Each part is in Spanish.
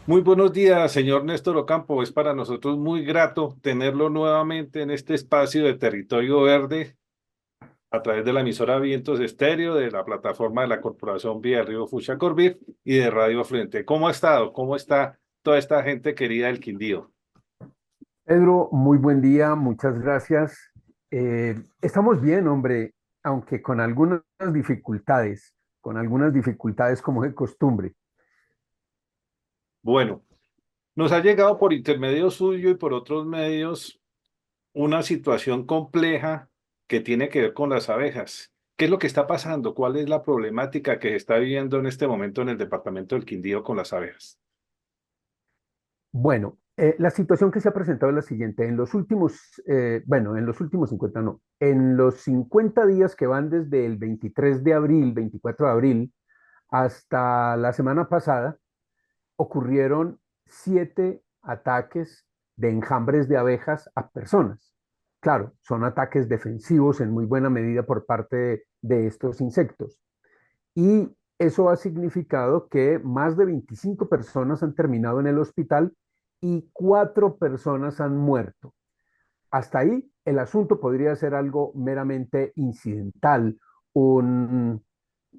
Muy buenos días, señor Néstor Ocampo. Es para nosotros muy grato tenerlo nuevamente en este espacio de Territorio Verde a través de la emisora Vientos Estéreo, de la plataforma de la Corporación Vía Río Fucha Corvir y de Radio Afluente. ¿Cómo ha estado? ¿Cómo está toda esta gente querida del Quindío? Pedro, muy buen día, muchas gracias. Estamos bien, hombre, aunque con algunas dificultades como de costumbre. Bueno, nos ha llegado por intermedio suyo y por otros medios una situación compleja que tiene que ver con las abejas. ¿Qué es lo que está pasando? ¿Cuál es la problemática que se está viviendo en este momento en el departamento del Quindío con las abejas? Bueno, la situación que se ha presentado es la siguiente. En los últimos 50 no, en los 50 días que van desde el 23 de abril, 24 de abril, hasta la semana pasada, ocurrieron 7 ataques de enjambres de abejas a personas. Claro, son ataques defensivos en muy buena medida por parte de estos insectos. Y eso ha significado que más de 25 personas han terminado en el hospital y 4 personas han muerto. Hasta ahí el asunto podría ser algo meramente incidental, un,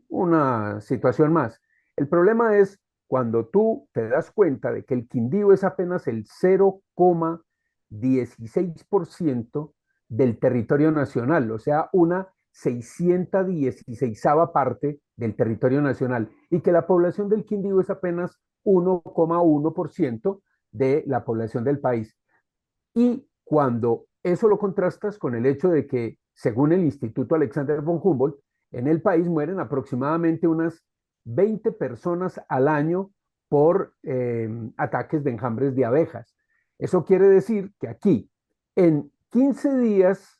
una situación más. El problema es cuando tú te das cuenta de que el Quindío es apenas el 0,16% del territorio nacional, o sea, una 616ª parte del territorio nacional, y que la población del Quindío es apenas 1,1% de la población del país. Y cuando eso lo contrastas con el hecho de que, según el Instituto Alexander von Humboldt, en el país mueren aproximadamente unas 20 personas al año por ataques de enjambres de abejas. Eso quiere decir que aquí, en 15 días,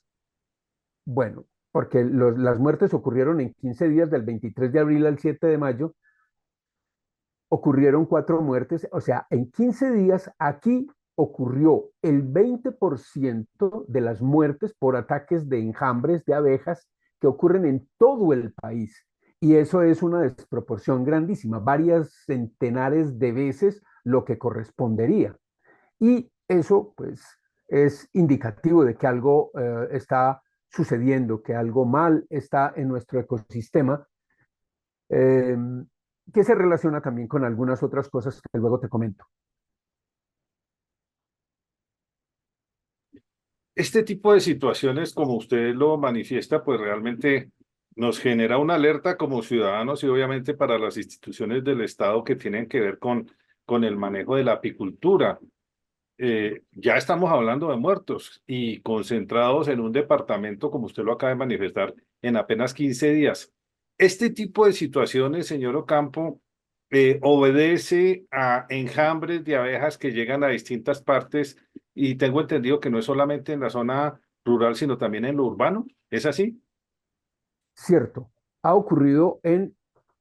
bueno, porque las muertes ocurrieron en 15 días del 23 de abril al 7 de mayo, ocurrieron 4 muertes, o sea, en 15 días aquí ocurrió el 20% de las muertes por ataques de enjambres de abejas que ocurren en todo el país. Y eso es una desproporción grandísima, varias centenares de veces lo que correspondería. Y eso, pues, es indicativo de que algo está sucediendo, que algo mal está en nuestro ecosistema, eh, que se relaciona también con algunas otras cosas que luego te comento. Este tipo de situaciones, como usted lo manifiesta, pues realmente nos genera una alerta como ciudadanos y obviamente para las instituciones del Estado que tienen que ver con el manejo de la apicultura. Ya estamos hablando de muertos y concentrados en un departamento, como usted lo acaba de manifestar, en apenas 15 días. Este tipo de situaciones, señor Ocampo, obedece a enjambres de abejas que llegan a distintas partes y tengo entendido que no es solamente en la zona rural, sino también en lo urbano. ¿Es así? Cierto, ha ocurrido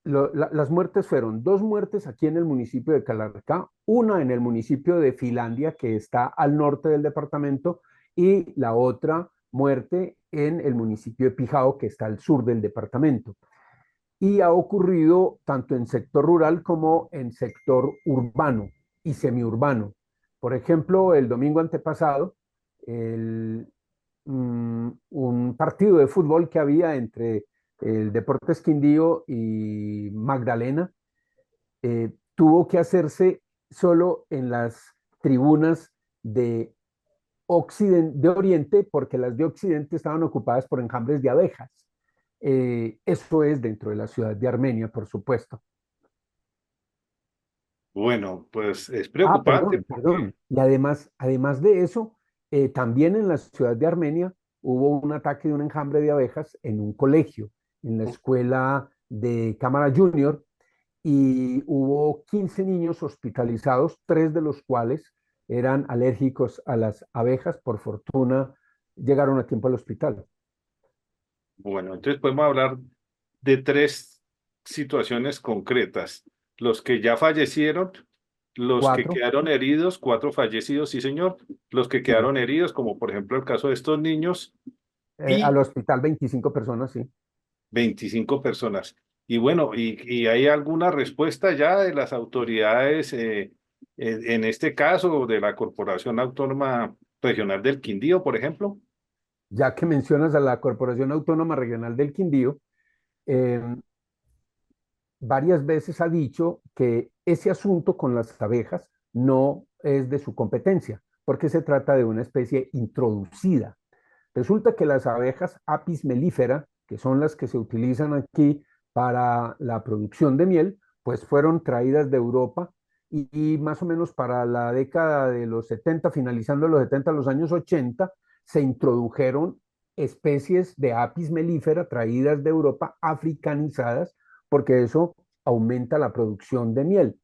las muertes fueron 2 muertes aquí en el municipio de Calarcá, una en el municipio de Finlandia, que está al norte del departamento, y la otra muerte en el municipio de Pijao, que está al sur del departamento. Y ha ocurrido tanto en sector rural como en sector urbano y semiurbano. Por ejemplo, el domingo antepasado, el, un partido de fútbol que había entre el Deportes Quindío y Magdalena tuvo que hacerse solo en las tribunas de, de Oriente, porque las de Occidente estaban ocupadas por enjambres de abejas. Eso es dentro de la ciudad de Armenia, por supuesto. Bueno, pues es Ah, preocupante perdón, porque perdón. Y además de eso, también en la ciudad de Armenia hubo un ataque de un enjambre de abejas en un colegio, en la escuela de Cámara Junior, y hubo 15 niños hospitalizados, 3 de los cuales eran alérgicos a las abejas. Por fortuna, llegaron a tiempo al hospital. bueno, entonces podemos hablar de tres situaciones concretas. Los que ya fallecieron, los que 4, quedaron heridos, cuatro fallecidos, sí señor, los que sí. quedaron heridos, como por ejemplo el caso de estos niños, y Al hospital 25 personas, sí. 25 personas. Y bueno, ¿y hay alguna respuesta ya de las autoridades? en este caso de la Corporación Autónoma Regional del Quindío, por ejemplo. Ya que mencionas a la Corporación Autónoma Regional del Quindío, eh, varias veces ha dicho que ese asunto con las abejas no es de su competencia, porque se trata de una especie introducida. Resulta que las abejas Apis mellifera, que son las que se utilizan aquí para la producción de miel, pues fueron traídas de Europa y más o menos para la década de los 70, finalizando los 70, los años 80, se introdujeron especies de Apis mellifera traídas de Europa, africanizadas, porque eso aumenta la producción de miel.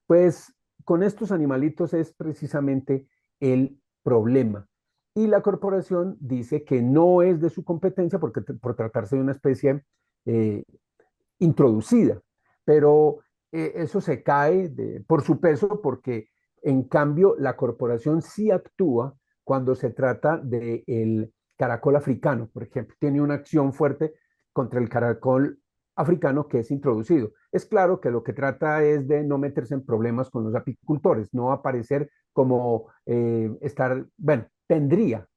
Pues con estos animalitos es precisamente el problema. Y la corporación dice que no es de su competencia porque por tratarse de una especie eh, introducida, pero eso se cae por su peso porque en cambio la corporación sí actúa cuando se trata del caracol africano, por ejemplo, tiene una acción fuerte contra el caracol africano que es introducido. Es claro que lo que trata es de no meterse en problemas con los apicultores, no aparecer como bueno, tendría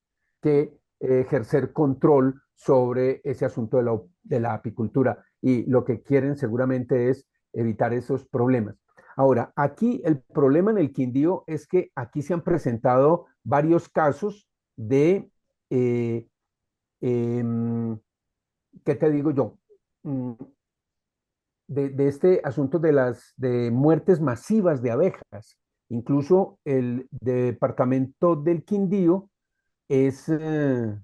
que ejercer control sobre ese asunto de la apicultura y lo que quieren seguramente es evitar esos problemas. Ahora, aquí el problema en el Quindío es que aquí se han presentado varios casos de, eh, eh, ¿qué te digo yo? Mm, de este asunto de las de muertes masivas de abejas. Incluso el departamento del Quindío es, eh,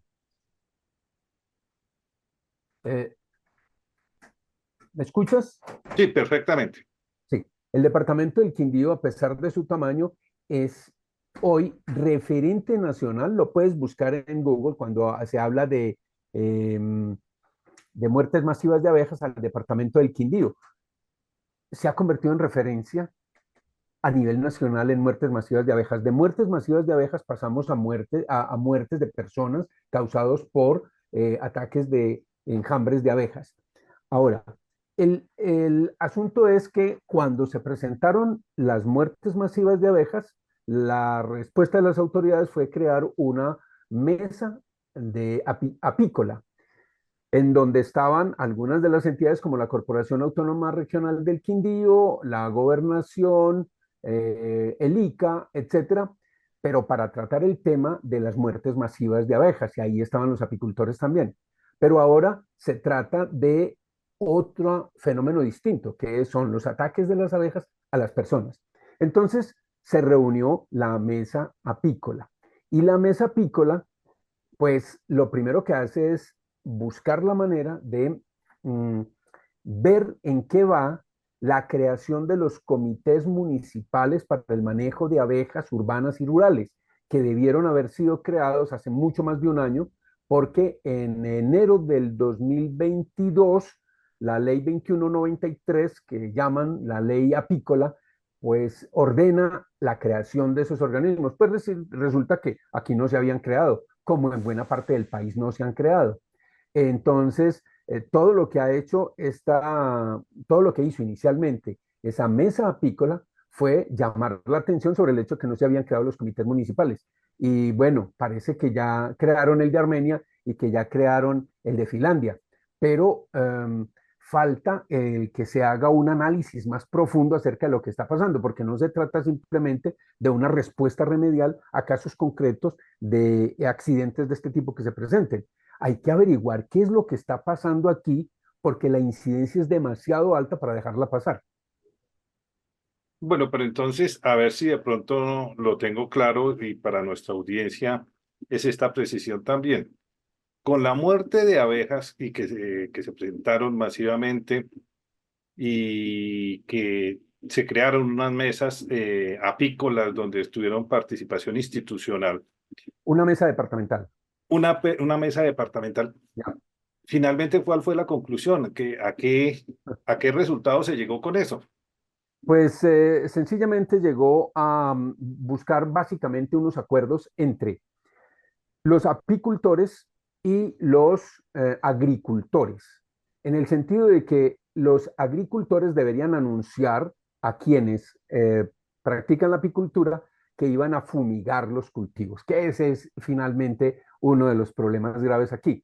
¿me escuchas? Sí, perfectamente. Sí, el departamento del Quindío, a pesar de su tamaño, es hoy referente nacional. Lo puedes buscar en Google cuando se habla de muertes masivas de abejas al departamento del Quindío. Se ha convertido en referencia a nivel nacional en muertes masivas de abejas. De muertes masivas de abejas pasamos a muertes de personas causados por ataques de enjambres de abejas. Ahora, el asunto es que cuando se presentaron las muertes masivas de abejas, la respuesta de las autoridades fue crear una mesa de apícola, en donde estaban algunas de las entidades como la Corporación Autónoma Regional del Quindío, la Gobernación, el ICA, etcétera, pero para tratar el tema de las muertes masivas de abejas, y ahí estaban los apicultores también. Pero ahora se trata de otro fenómeno distinto, que son los ataques de las abejas a las personas. Entonces se reunió la mesa apícola, y la mesa apícola pues lo primero que hace es buscar la manera de mm, ver en qué va la creación de los comités municipales para el manejo de abejas urbanas y rurales, que debieron haber sido creados hace mucho más de un año, porque en enero del 2022, la ley 2193, que llaman la ley apícola, pues ordena la creación de esos organismos. Pues resulta que aquí no se habían creado, como en buena parte del país no se han creado. Entonces, todo lo que ha hecho todo lo que hizo inicialmente esa mesa apícola fue llamar la atención sobre el hecho de que no se habían creado los comités municipales. Y bueno, parece que ya crearon el de Armenia y que ya crearon el de Finlandia, pero falta el que se haga un análisis más profundo acerca de lo que está pasando, porque no se trata simplemente de una respuesta remedial a casos concretos de accidentes de este tipo que se presenten. Hay que averiguar qué es lo que está pasando aquí, porque la incidencia es demasiado alta para dejarla pasar. Bueno, pero entonces, a ver si de pronto lo tengo claro y para nuestra audiencia es esta precisión también. Con la muerte de abejas y que se presentaron masivamente y que se crearon unas mesas apícolas donde estuvieron participación institucional, Una mesa departamental. una mesa departamental. ¿Ya? Finalmente, ¿cuál fue la conclusión? A qué resultado se llegó con eso? Pues sencillamente llegó a buscar básicamente unos acuerdos entre los apicultores y los agricultores, en el sentido de que los agricultores deberían anunciar a quienes practican la apicultura que iban a fumigar los cultivos, que ese es finalmente uno de los problemas graves aquí.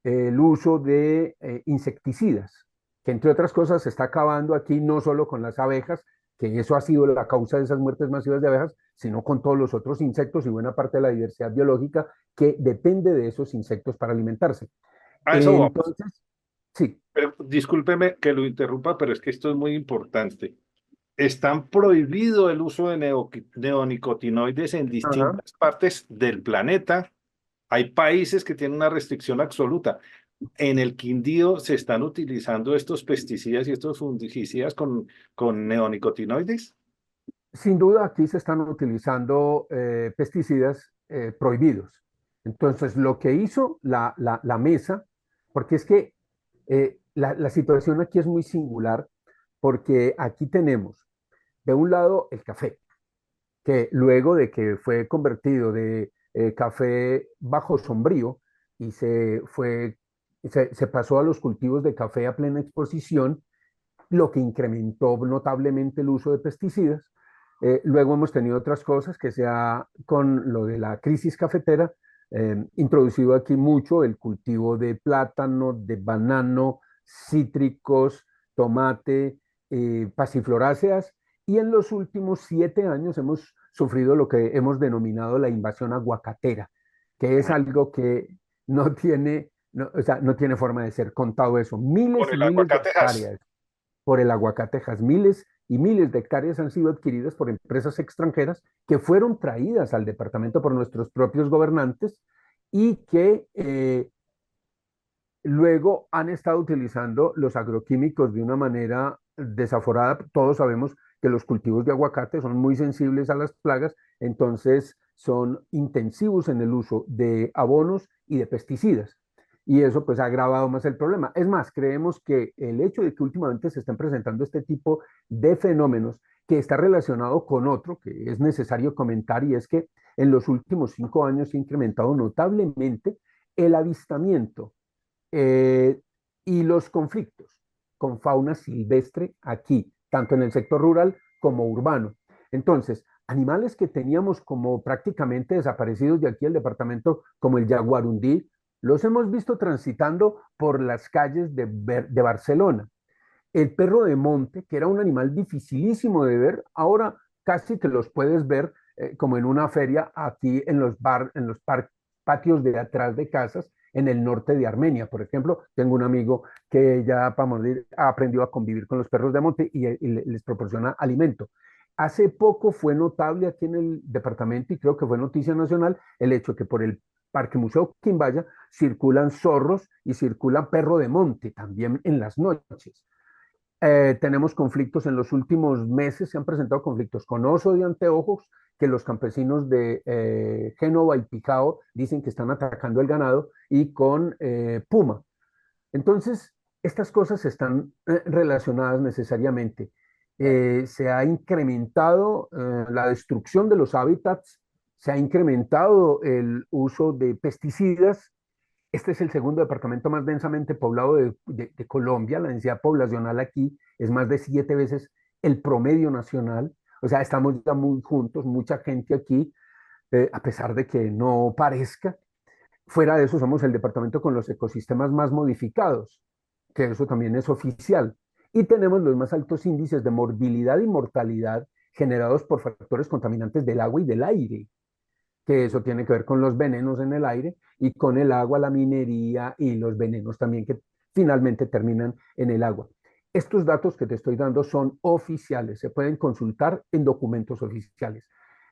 El uso de insecticidas, que entre otras cosas se está acabando aquí no solo con las abejas, que eso ha sido la causa de esas muertes masivas de abejas, sino con todos los otros insectos y buena parte de la diversidad biológica que depende de esos insectos para alimentarse. A eso vamos. Entonces, sí. Pero discúlpeme que lo interrumpa, pero es que esto es muy importante. Están prohibido el uso de neonicotinoides en Ajá. distintas partes del planeta. Hay países que tienen una restricción absoluta. En el Quindío se están utilizando estos pesticidas y estos fungicidas con neonicotinoides. Sin duda, aquí se están utilizando pesticidas prohibidos. Entonces, lo que hizo la mesa, porque es que la situación aquí es muy singular, porque aquí tenemos, de un lado, el café, que luego de que fue convertido de café bajo sombrío y se pasó a los cultivos de café a plena exposición, lo que incrementó notablemente el uso de pesticidas. Luego hemos tenido otras cosas que sea con lo de la crisis cafetera, introducido aquí mucho el cultivo de plátano, de banano, cítricos, tomate, pasifloráceas, y en los últimos 7 años hemos sufrido lo que hemos denominado la invasión aguacatera, que es algo que no tiene, no, o sea, no tiene forma de ser contado eso. Con Miles y el miles de aguacatejas. hectáreas por el aguacatejas. Miles y miles de hectáreas han sido adquiridas por empresas extranjeras que fueron traídas al departamento por nuestros propios gobernantes y que luego han estado utilizando los agroquímicos de una manera desaforada. Todos sabemos que los cultivos de aguacate son muy sensibles a las plagas, entonces son intensivos en el uso de abonos y de pesticidas. Y eso pues ha agravado más el problema. Es más, creemos que el hecho de que últimamente se estén presentando este tipo de fenómenos que está relacionado con otro que es necesario comentar, y es que en los últimos 5 años se ha incrementado notablemente el avistamiento eh, y los conflictos con fauna silvestre aquí, tanto en el sector rural como urbano. Entonces, animales que teníamos como prácticamente desaparecidos de aquí el departamento, como el jaguarundí, los hemos visto transitando por las calles de Barcelona. El perro de monte, que era un animal dificilísimo de ver, ahora casi que los puedes ver como en una feria aquí en los patios de atrás de casas en el norte de Armenia. Por ejemplo, tengo un amigo que ya para morir ha aprendido a convivir con los perros de monte y les proporciona alimento. Hace poco fue notable aquí en el departamento, y creo que fue noticia nacional, el hecho que por el Parque Museo Quimbaya circulan zorros y circulan perro de monte también en las noches. Tenemos conflictos en los últimos meses, se han presentado conflictos con oso de anteojos, que los campesinos de Génova y Picao dicen que están atacando el ganado, y con puma. Entonces, estas cosas están relacionadas necesariamente. Se ha incrementado la destrucción de los hábitats, se ha incrementado el uso de pesticidas. Este es el segundo departamento más densamente poblado de Colombia. La densidad poblacional aquí es más de 7 veces el promedio nacional. O sea, estamos ya muy juntos, mucha gente aquí, a pesar de que no parezca. Fuera de eso, somos el departamento con los ecosistemas más modificados, que eso también es oficial. Y tenemos los más altos índices de morbilidad y mortalidad generados por factores contaminantes del agua y del aire, que eso tiene que ver con los venenos en el aire y con el agua, la minería y los venenos también que finalmente terminan en el agua. Estos datos que te estoy dando son oficiales, se pueden consultar en documentos oficiales.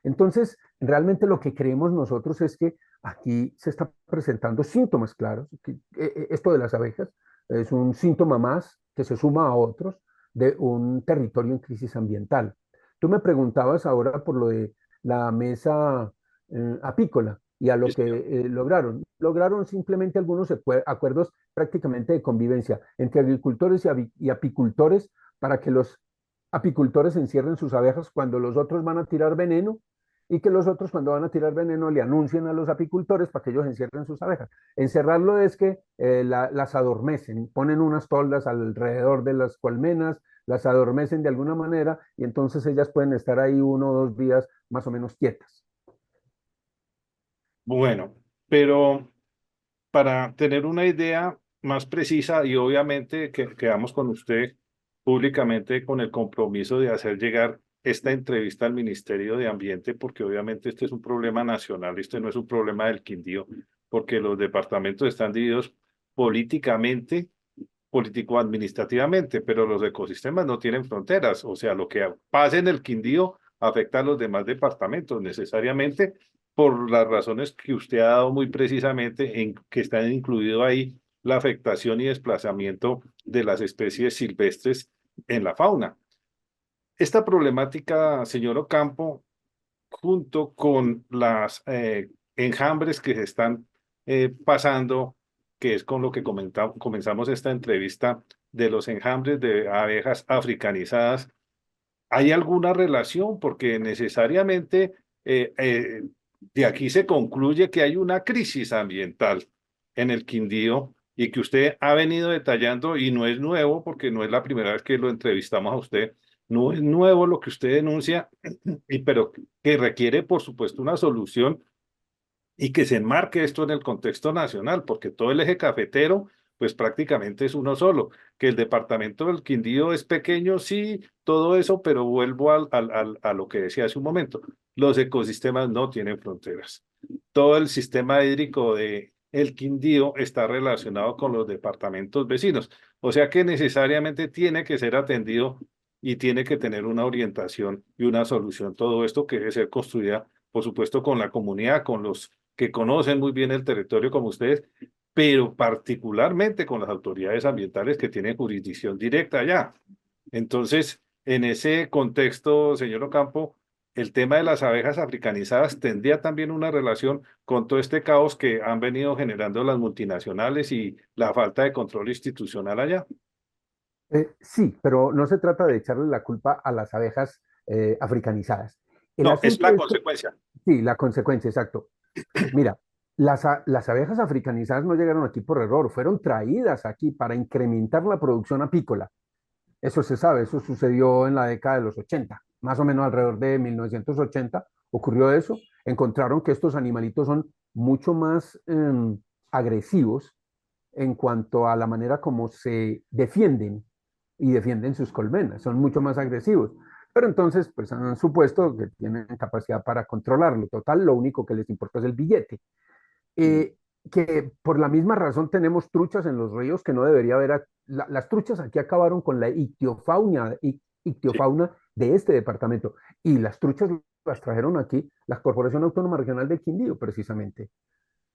Entonces, realmente lo que creemos nosotros es que aquí se están presentando síntomas claros. Esto de las abejas es un síntoma más que se suma a otros de un territorio en crisis ambiental. Tú me preguntabas ahora por lo de la mesa apícola y a lo que lograron. Lograron simplemente algunos acuerdos prácticamente de convivencia entre agricultores y apicultores, para que los apicultores encierren sus abejas cuando los otros van a tirar veneno, y que los otros cuando van a tirar veneno le anuncien a los apicultores para que ellos encierren sus abejas. Encerrarlo es que las adormecen, ponen unas toldas alrededor de las colmenas, las adormecen de alguna manera y entonces ellas pueden estar ahí 1 o 2 días más o menos quietas. Bueno, pero para tener una idea más precisa y obviamente que quedamos con usted públicamente con el compromiso de hacer llegar esta entrevista al Ministerio de Ambiente, porque obviamente este es un problema nacional, este no es un problema del Quindío, porque los departamentos están divididos políticamente, político-administrativamente, pero los ecosistemas no tienen fronteras, o sea, lo que pasa en el Quindío afecta a los demás departamentos necesariamente por las razones que usted ha dado muy precisamente en que están incluido ahí la afectación y desplazamiento de las especies silvestres en la fauna. Esta problemática, señor Ocampo, junto con las enjambres que se están pasando, que es con lo que comenzamos esta entrevista, de los enjambres de abejas africanizadas, ¿hay alguna relación? Porque necesariamente de aquí se concluye que hay una crisis ambiental en el Quindío y que usted ha venido detallando y no es nuevo, porque no es la primera vez que lo entrevistamos a usted, no es nuevo lo que usted denuncia, pero que requiere, por supuesto, una solución y que se enmarque esto en el contexto nacional, porque todo el eje cafetero, pues prácticamente es uno solo, que el departamento del Quindío es pequeño, sí, todo eso, pero vuelvo a lo que decía hace un momento, los ecosistemas no tienen fronteras. Todo el sistema hídrico de el Quindío está relacionado con los departamentos vecinos, o sea que necesariamente tiene que ser atendido y tiene que tener una orientación y una solución. Todo esto que debe ser construida, por supuesto, con la comunidad, con los que conocen muy bien el territorio como ustedes, pero particularmente con las autoridades ambientales que tienen jurisdicción directa allá. Entonces, en ese contexto, señor Ocampo, el tema de las abejas africanizadas tendría también una relación con todo este caos que han venido generando las multinacionales y la falta de control institucional allá. Sí, pero no se trata de echarle la culpa a las abejas africanizadas. El No, es asunto la es que, consecuencia. sí, la consecuencia, exacto. Mira, las abejas africanizadas no llegaron aquí por error, fueron traídas aquí para incrementar la producción apícola. Eso se sabe, eso sucedió en la década de los 80, más o menos alrededor de 1980 ocurrió eso. Encontraron que estos animalitos son mucho más agresivos en cuanto a la manera como se defienden y defienden sus colmenas, son mucho más agresivos. Pero entonces, pues han supuesto que tienen capacidad para controlarlo. Total, lo único que les importa es el billete. Mm. Eh, que por la misma razón tenemos truchas en los ríos que no debería haber. Las truchas aquí acabaron con la Sí, ictiofauna de este departamento. Y las truchas las trajeron aquí la Corporación Autónoma Regional del Quindío, precisamente.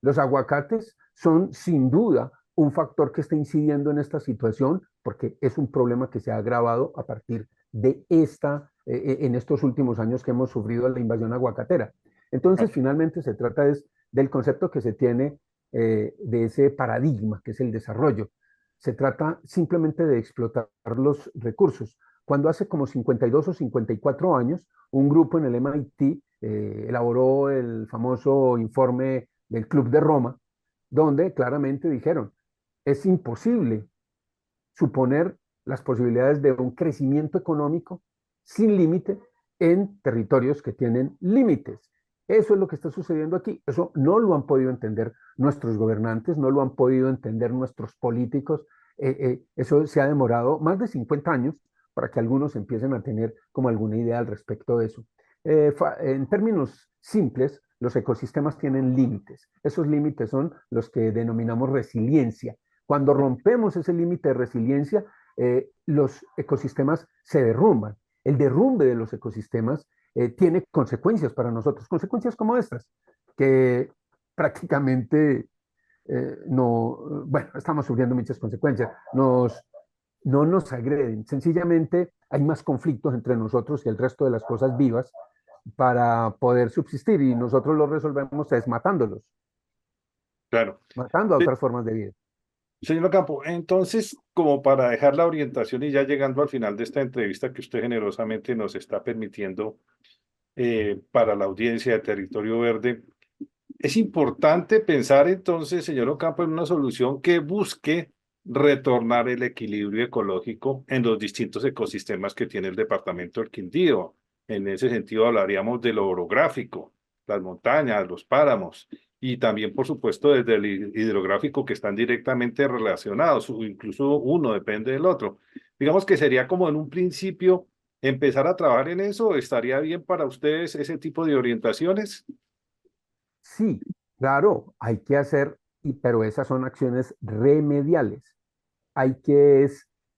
Los aguacates son sin duda un factor que está incidiendo en esta situación porque es un problema que se ha agravado a partir de en estos últimos años que hemos sufrido la invasión aguacatera. Entonces, ok. finalmente se trata del concepto que se tiene de ese paradigma que es el desarrollo. Se trata simplemente de explotar los recursos. Cuando hace como 52 o 54 años, un grupo en el MIT elaboró el famoso informe del Club de Roma, donde claramente dijeron, es imposible suponer las posibilidades de un crecimiento económico sin límite en territorios que tienen límites. Eso es lo que está sucediendo aquí. Eso no lo han podido entender nuestros gobernantes, no lo han podido entender nuestros políticos. Eso se ha demorado más de 50 años para que algunos empiecen a tener como alguna idea al respecto de eso. En términos simples, los ecosistemas tienen límites. Esos límites son los que denominamos resiliencia. Cuando rompemos ese límite de resiliencia, los ecosistemas se derrumban. El derrumbe de los ecosistemas tiene consecuencias para nosotros, consecuencias como estas, que prácticamente no, bueno, estamos sufriendo muchas consecuencias. No nos agreden, sencillamente hay más conflictos entre nosotros y el resto de las cosas vivas para poder subsistir y nosotros lo resolvemos es matándolos, Claro. matando a Sí, otras formas de vida. señor Ocampo, entonces, como para dejar la orientación y ya llegando al final de esta entrevista que usted generosamente nos está permitiendo para la audiencia de Territorio Verde, es importante pensar entonces, señor Ocampo, en una solución que busque retornar el equilibrio ecológico en los distintos ecosistemas que tiene el departamento del Quindío. En ese sentido hablaríamos de lo orográfico, las montañas, los páramos, y también, por supuesto, desde el hidrográfico que están directamente relacionados, o incluso uno depende del otro. Digamos que sería como en un principio empezar a trabajar en eso. ¿Estaría bien para ustedes ese tipo de orientaciones? Sí, claro, hay que hacer, pero esas son acciones remediales. Hay que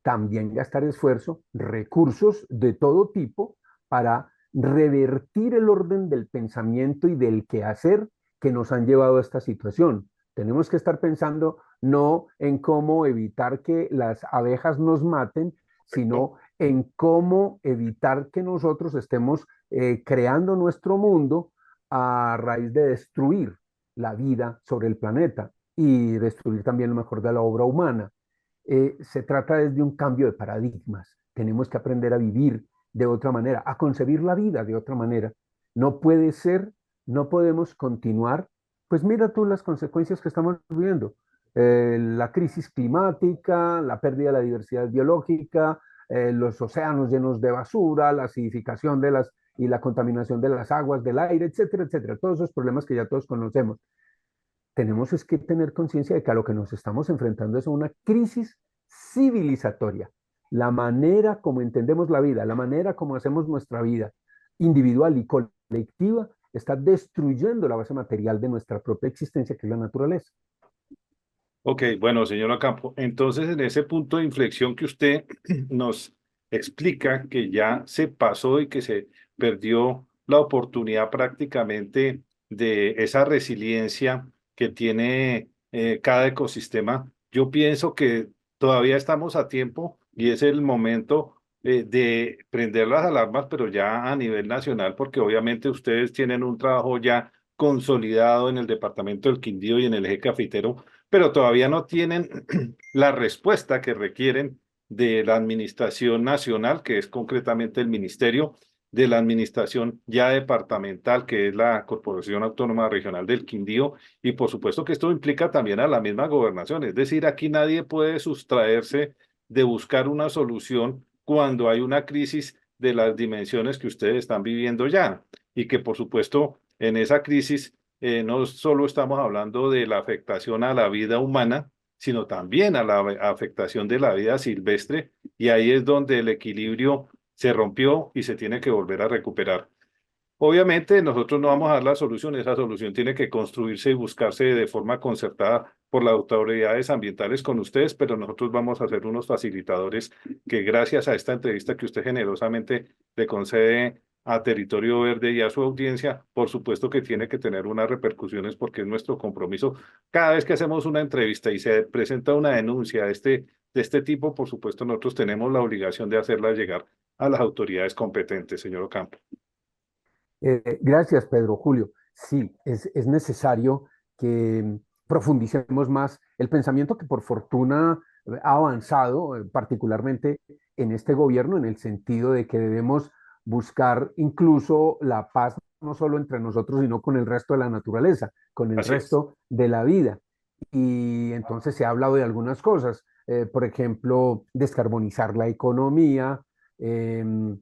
también gastar esfuerzo, recursos de todo tipo para revertir el orden del pensamiento y del quehacer que nos han llevado a esta situación. Tenemos que estar pensando no en cómo evitar que las abejas nos maten, Perfecto. sino en cómo evitar que nosotros estemos creando nuestro mundo a raíz de destruir la vida sobre el planeta y destruir también lo mejor de la obra humana. Se trata desde un cambio de paradigmas. Tenemos que aprender a vivir de otra manera, a concebir la vida de otra manera. No puede ser, no podemos continuar. Pues mira tú las consecuencias que estamos viviendo. La crisis climática, la pérdida de la diversidad biológica, los océanos llenos de basura, la acidificación de y la contaminación de las aguas, del aire, etcétera, etcétera. Todos esos problemas que ya todos conocemos. Tenemos es que tener conciencia de que a lo que nos estamos enfrentando es una crisis civilizatoria. La manera como entendemos la vida, la manera como hacemos nuestra vida individual y colectiva, está destruyendo la base material de nuestra propia existencia, que es la naturaleza. Ok, bueno, señor Ocampo, entonces en ese punto de inflexión que usted nos explica que ya se pasó y que se perdió la oportunidad prácticamente de esa resiliencia que tiene cada ecosistema, yo pienso que todavía estamos a tiempo y es el momento de prender las alarmas, pero ya a nivel nacional, porque obviamente ustedes tienen un trabajo ya consolidado en el departamento del Quindío y en el eje cafetero, pero todavía no tienen la respuesta que requieren de la administración nacional, que es concretamente el ministerio, de la administración ya departamental, que es la Corporación Autónoma Regional del Quindío, y por supuesto que esto implica también a la misma gobernación, es decir, aquí nadie puede sustraerse de buscar una solución cuando hay una crisis de las dimensiones que ustedes están viviendo ya, y que por supuesto en esa crisis no solo estamos hablando de la afectación a la vida humana, sino también a la afectación de la vida silvestre, y ahí es donde el equilibrio se rompió y se tiene que volver a recuperar. Obviamente nosotros no vamos a dar la solución, esa solución tiene que construirse y buscarse de forma concertada por las autoridades ambientales con ustedes, pero nosotros vamos a ser unos facilitadores que gracias a esta entrevista que usted generosamente le concede a Territorio Verde y a su audiencia, por supuesto que tiene que tener unas repercusiones porque es nuestro compromiso. Cada vez que hacemos una entrevista y se presenta una denuncia de este tipo, por supuesto nosotros tenemos la obligación de hacerla llegar a las autoridades competentes, señor Ocampo. Gracias, Pedro Julio. Sí, es necesario que profundicemos más el pensamiento que por fortuna ha avanzado, particularmente en este gobierno, en el sentido de que debemos buscar incluso la paz no solo entre nosotros, sino con el resto de la naturaleza, con el Así es. resto de la vida. Y entonces se ha hablado de algunas cosas, por ejemplo, descarbonizar la economía, em,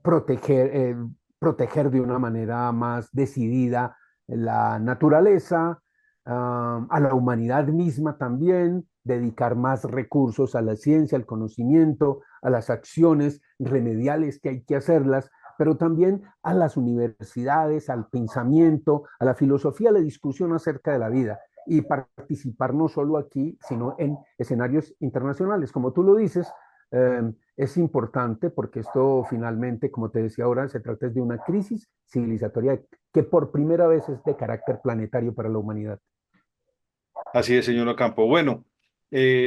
proteger, proteger de una manera más decidida la naturaleza, a la humanidad misma también, dedicar más recursos a la ciencia, al conocimiento, a las acciones remediales que hay que hacerlas, pero también a las universidades, al pensamiento, a la filosofía, a la discusión acerca de la vida y participar no solo aquí, sino en escenarios internacionales. Como tú lo dices, es importante porque esto finalmente, como te decía ahora, se trata de una crisis civilizatoria que por primera vez es de carácter planetario para la humanidad. Así es, señor Ocampo. Bueno,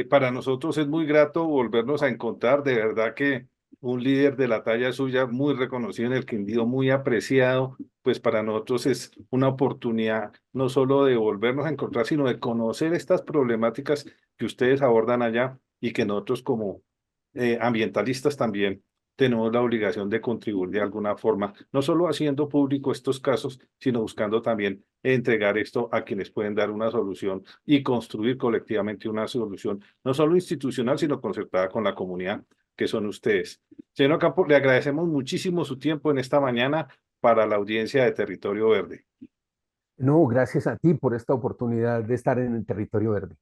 para nosotros es muy grato volvernos a encontrar. De verdad que un líder de la talla suya, muy reconocido en el Quindío, muy apreciado, pues para nosotros es una oportunidad no solo de volvernos a encontrar, sino de conocer estas problemáticas que ustedes abordan allá y que nosotros como ambientalistas también tenemos la obligación de contribuir de alguna forma, no solo haciendo público estos casos, sino buscando también entregar esto a quienes pueden dar una solución y construir colectivamente una solución, no solo institucional, sino concertada con la comunidad, que son ustedes. Señor Campo, le agradecemos muchísimo su tiempo en esta mañana para la audiencia de Territorio Verde. No, gracias a ti por esta oportunidad de estar en el territorio verde.